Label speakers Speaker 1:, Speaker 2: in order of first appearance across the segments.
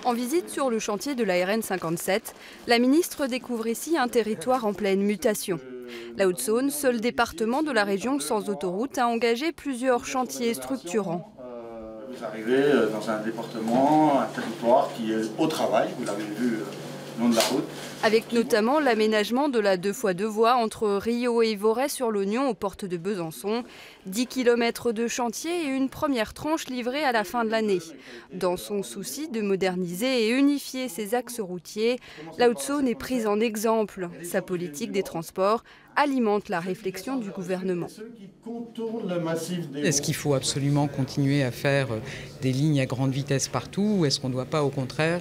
Speaker 1: En visite sur le chantier de la RN 57, la ministre découvre ici un territoire en pleine mutation. La Haute-Saône, seul département de la région sans autoroute, a engagé plusieurs chantiers structurants.
Speaker 2: Vous arrivez dans un département, un territoire qui est au travail, vous l'avez vu le long de la route.
Speaker 1: Avec notamment l'aménagement de la 2x2 voies entre Rio et Voray sur l'Oignon aux portes de Besançon. 10 km de chantier et une première tranche livrée à la fin de l'année. Dans son souci de moderniser et unifier ses axes routiers, la Haute-Saône est prise en exemple. Sa politique des transports alimente la réflexion du gouvernement.
Speaker 3: Est-ce qu'il faut absolument continuer à faire des lignes à grande vitesse partout ou est-ce qu'on ne doit pas au contraire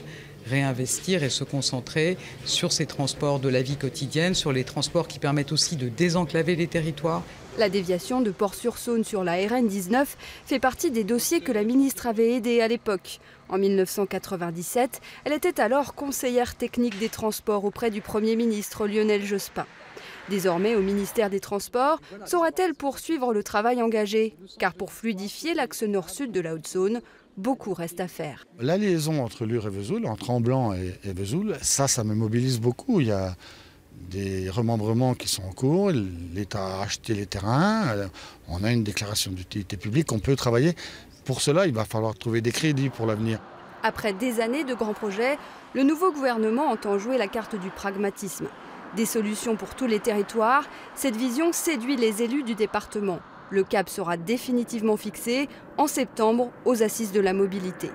Speaker 3: réinvestir et se concentrer sur ces transports de la vie quotidienne, sur les transports qui permettent aussi de désenclaver les territoires?
Speaker 1: La déviation de Port-sur-Saône sur la RN 19 fait partie des dossiers que la ministre avait aidé à l'époque. En 1997, elle était alors conseillère technique des transports auprès du Premier ministre Lionel Jospin. Désormais au ministère des Transports, saura-t-elle poursuivre le travail engagé? Car pour fluidifier l'axe nord-sud de la Haute-Saône, beaucoup reste à faire.
Speaker 4: La liaison entre Lure et Vesoul, entre Amblans et Vesoul, ça me mobilise beaucoup. Il y a des remembrements qui sont en cours, l'État a acheté les terrains, on a une déclaration d'utilité publique, on peut travailler. Pour cela, il va falloir trouver des crédits pour l'avenir.
Speaker 1: Après des années de grands projets, le nouveau gouvernement entend jouer la carte du pragmatisme. Des solutions pour tous les territoires, cette vision séduit les élus du département. Le cap sera définitivement fixé en septembre aux Assises de la mobilité.